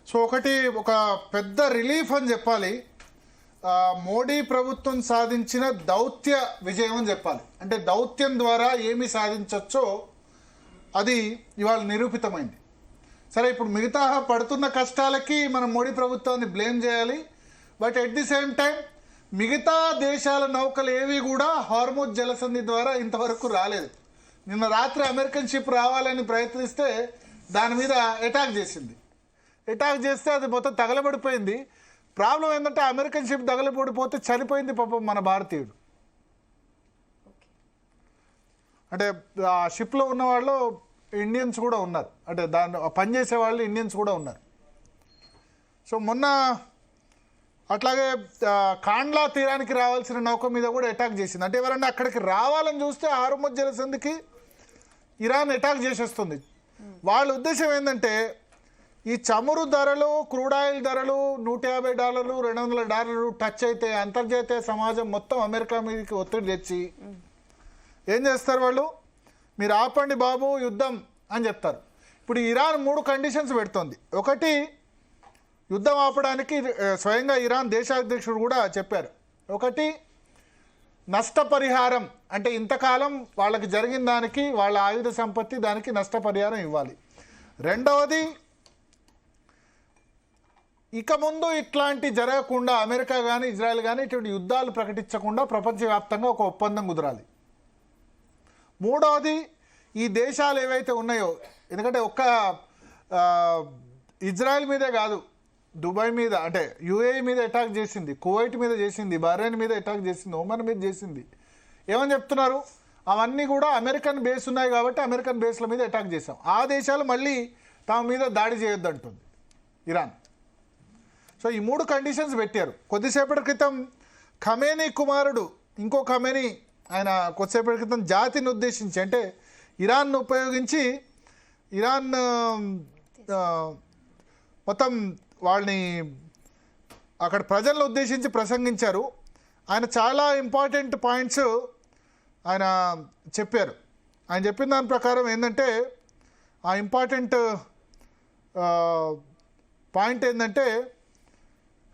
So ఒకటి ఒక పెద్ద రిలీఫ్ అని చెప్పాలి. మోడీ ప్రభుత్వం సాధించిన దౌత్య విజయం అని చెప్పాలి. అంటే దౌత్యం ద్వారా ఏమి సాధించవచ్చో అది ఇవాళ నిరూపితమైంది. సరే, ఇప్పుడు మిగతా పడుతున్న కష్టాలకి మనం మోడీ ప్రభుత్వాన్ని బ్లేమ్ చేయాలి. But at the same time మిగతా దేశాల నౌకలు ఏవి కూడా హార్ముజ్ జలసంధి ద్వారా ఇంతవరకు రాలేదు. నిన్న రాత్రి అమెరికన్ షిప్ రావాలని ప్రయత్నిస్తే దాని మీద అటాక్ చేసింది. అటాక్ చేస్తే అది మొత్తం తగలబడిపోయింది. ప్రాబ్లం ఏంటంటే అమెరికన్ షిప్ తగలబడిపోతే చనిపోయింది పాపం మన భారతీయుడు. అంటే ఆ షిప్లో ఉన్న వాళ్ళు ఇండియన్స్ కూడా ఉన్నారు, అంటే దాన్ని పనిచేసే వాళ్ళు ఇండియన్స్ కూడా ఉన్నారు. సో మొన్న అట్లాగే కాండ్లా తీరానికి రావాల్సిన నౌక మీద కూడా అటాక్ చేసింది. అంటే ఎవరన్నా అక్కడికి రావాలని చూస్తే హార్ముజ్ జలసంధికి ఇరాన్ అటాక్ చేసేస్తుంది. వాళ్ళ ఉద్దేశం ఏంటంటే ఈ చమురు ధరలు, క్రూడ్ ఆయిల్ ధరలు $150, $200 టచ్ అయితే అంతర్జాతీయ సమాజం మొత్తం అమెరికా మీదకి ఒత్తిడి తెచ్చి ఏం చేస్తారు వాళ్ళు, మీరు ఆపండి బాబు యుద్ధం అని చెప్తారు. ఇప్పుడు ఇరాన్ 3 కండిషన్స్ పెడుతోంది. ఒకటి, యుద్ధం ఆపడానికి స్వయంగా ఇరాన్ దేశాధ్యక్షుడు కూడా చెప్పారు. ఒకటి, నష్టపరిహారం, అంటే ఇంతకాలం వాళ్ళకి జరిగిన దానికి వాళ్ళ ఆయుధ సంపత్తి దానికి నష్టపరిహారం ఇవ్వాలి. రెండవది, ఇక ముందు ఇట్లాంటి జరగకుండా అమెరికా కానీ ఇజ్రాయెల్ కానీ ఇటువంటి యుద్ధాలు ప్రకటించకుండా ప్రపంచవ్యాప్తంగా ఒక ఒప్పందం కుదరాలి. మూడవది, ఈ దేశాలు ఏవైతే ఉన్నాయో, ఎందుకంటే ఒక్క ఇజ్రాయెల్ మీదే కాదు, దుబాయ్ మీద, అంటే యుఏఈ మీద అటాక్ చేసింది, కువైట్ మీద చేసింది, బహ్రెయిన్ మీద అటాక్ చేసింది, ఒమన్ మీద చేసింది. ఏమని చెప్తున్నారు, అవన్నీ కూడా అమెరికన్ బేస్ ఉన్నాయి కాబట్టి అమెరికన్ బేస్ల మీద అటాక్ చేసాం, ఆ దేశాలు మళ్ళీ తమ మీద దాడి చేయొద్దు అంటుంది ఇరాన్. సో ఈ 3 కండిషన్స్ పెట్టారు. కొద్దిసేపటి క్రితం ఖమేనీ కుమారుడు, ఇంకో ఖమేనీ, ఆయన కొద్దిసేపటి క్రితం జాతిని ఉద్దేశించి, అంటే ఇరాన్ను ఉపయోగించి ఇరాన్ మొత్తం వాళ్ళని అక్కడ ప్రజలను ఉద్దేశించి ప్రసంగించారు. ఆయన చాలా ఇంపార్టెంట్ పాయింట్స్ ఆయన చెప్పారు. ఆయన చెప్పిన దాని ప్రకారం ఏంటంటే, ఆ ఇంపార్టెంట్ పాయింట్ ఏంటంటే,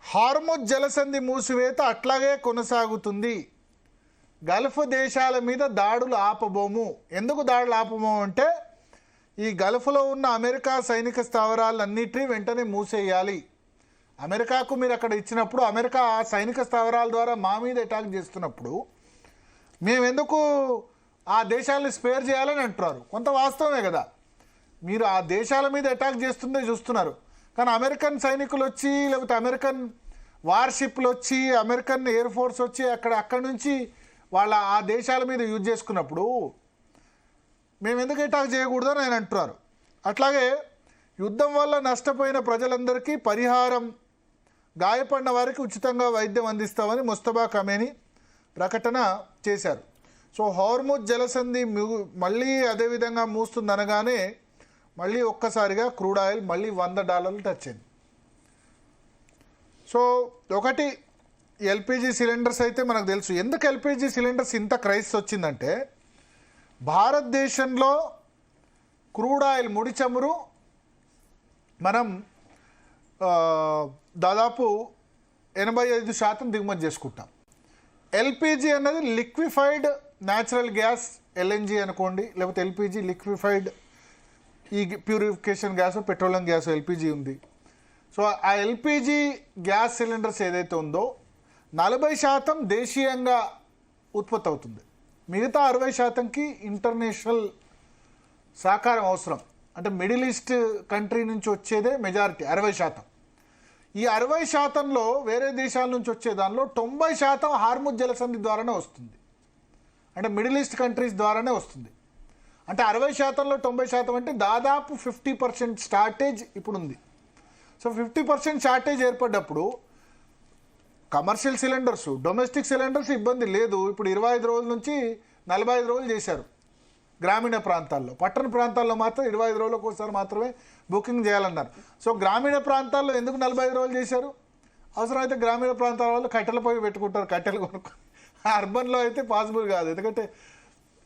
హార్ముజ్ జలసంధి మూసివేత అట్లాగే కొనసాగుతుంది, గల్ఫ్ దేశాల మీద దాడులు ఆపబోము. ఎందుకు దాడులు ఆపబోము అంటే, ఈ గల్ఫ్లో ఉన్న అమెరికా సైనిక స్థావరాలన్నిటినీ వెంటనే మూసేయాలి. అమెరికాకు మీరు అక్కడ ఇచ్చినప్పుడు, అమెరికా ఆ సైనిక స్థావరాల ద్వారా మా మీద అటాక్ చేస్తున్నప్పుడు మేము ఎందుకు ఆ దేశాలని స్పేర్ చేయాలని అంటున్నారు. కొంత వాస్తవమే కదా, మీరు ఆ దేశాల మీద అటాక్ చేస్తుందే చూస్తున్నారు. కానీ అమెరికన్ సైనికులు వచ్చి, లేకపోతే అమెరికన్ వార్షిప్లు వచ్చి, అమెరికన్ ఎయిర్ ఫోర్స్ వచ్చి అక్కడి నుంచి వాళ్ళ ఆ దేశాల మీద యూజ్ చేసుకున్నప్పుడు మేము ఎందుకు అటాక్ చేయకూడదని ఆయన అంటున్నారు. అట్లాగే యుద్ధం వల్ల నష్టపోయిన ప్రజలందరికీ పరిహారం, గాయపడిన వారికి ఉచితంగా వైద్యం అందిస్తామని ముస్తఫా ఖమేనీ ప్రకటన చేశారు. సో హార్ముజ్ జలసంధి మళ్ళీ అదేవిధంగా మూస్తుందనగానే మళ్ళీ ఒక్కసారిగా క్రూడ్ ఆయిల్ మళ్ళీ $100 టచ్ అయింది. సో ఒకటి, ఎల్పిజి సిలిండర్స్ అయితే మనకు తెలుసు. ఎందుకు ఎల్పిజి సిలిండర్స్ ఇంత క్రైసిస్ వచ్చిందంటే, భారతదేశంలో క్రూడ్ ఆయిల్, ముడి చమురు మనం దాదాపు 85% దిగుమతి చేసుకుంటాం. ఎల్పిజి అన్నది లిక్విఫైడ్ న్యాచురల్ గ్యాస్, ఎల్ఎన్జి అనుకోండి, లేకపోతే ఎల్పిజి లిక్విఫైడ్, ఈ purification gas, petroleum gas, LPG ఉంది. సో ఆ ఎల్పిజి గ్యాస్ సిలిండర్స్ ఏదైతే ఉందో 40% దేశీయంగా ఉత్పత్తి అవుతుంది. మిగతా 60%కి ఇంటర్నేషనల్ సహకారం అవసరం. అంటే మిడిల్ ఈస్ట్ కంట్రీ నుంచి వచ్చేదే మెజారిటీ, 60%. ఈ 60%లో వేరే దేశాల నుంచి వచ్చే దానిలో 90% హార్ముజ్ జలసంధి ద్వారానే వస్తుంది. అంటే మిడిల్ ఈస్ట్ కంట్రీస్ ద్వారానే వస్తుంది. అంటే 60%లో 90% అంటే దాదాపు 50% షార్టేజ్ ఇప్పుడు ఉంది. సో 50% షార్టేజ్ ఏర్పడ్డప్పుడు కమర్షియల్ సిలిండర్స్, డొమెస్టిక్ సిలిండర్స్ ఇబ్బంది లేదు. ఇప్పుడు 25 రోజుల నుంచి 45 రోజులు చేశారు గ్రామీణ ప్రాంతాల్లో. పట్టణ ప్రాంతాల్లో మాత్రం 25 రోజులకు ఒకసారి మాత్రమే బుకింగ్ చేయాలన్నారు. సో గ్రామీణ ప్రాంతాల్లో ఎందుకు 45 రోజులు చేశారు? అవసరమైతే గ్రామీణ ప్రాంతాల వాళ్ళు కట్టెల పొయ్యి పెట్టుకుంటారు, కట్టెలు కొనుక్కు. అర్బన్లో అయితే పాసిబుల్ కాదు, ఎందుకంటే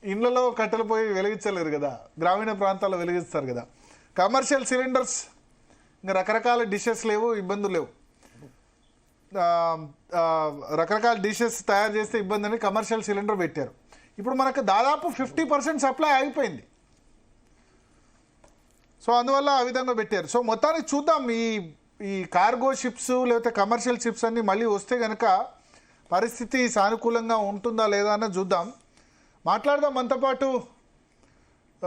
ఇళ్లలో కట్టెల పొయ్యి వెలిగించలేరు కదా, గ్రామీణ ప్రాంతాల్లో వెలిగిస్తారు కదా. కమర్షియల్ సిలిండర్స్ ఇంకా రకరకాల డిషెస్ లేవు, ఇబ్బందులు లేవు. రకరకాల డిషెస్ తయారు చేస్తే ఇబ్బంది అని కమర్షియల్ సిలిండర్ పెట్టారు. ఇప్పుడు మనకు దాదాపు 50% సప్లై అయిపోయింది. సో అందువల్ల ఆ విధంగా పెట్టారు. సో మొత్తానికి చూద్దాం ఈ కార్గో షిప్స్ లేకపోతే కమర్షియల్ షిప్స్ అన్నీ మళ్ళీ వస్తే కనుక పరిస్థితి సానుకూలంగా ఉంటుందా లేదా అన్నది చూద్దాం. మాట్లాడదాం. మనతో పాటు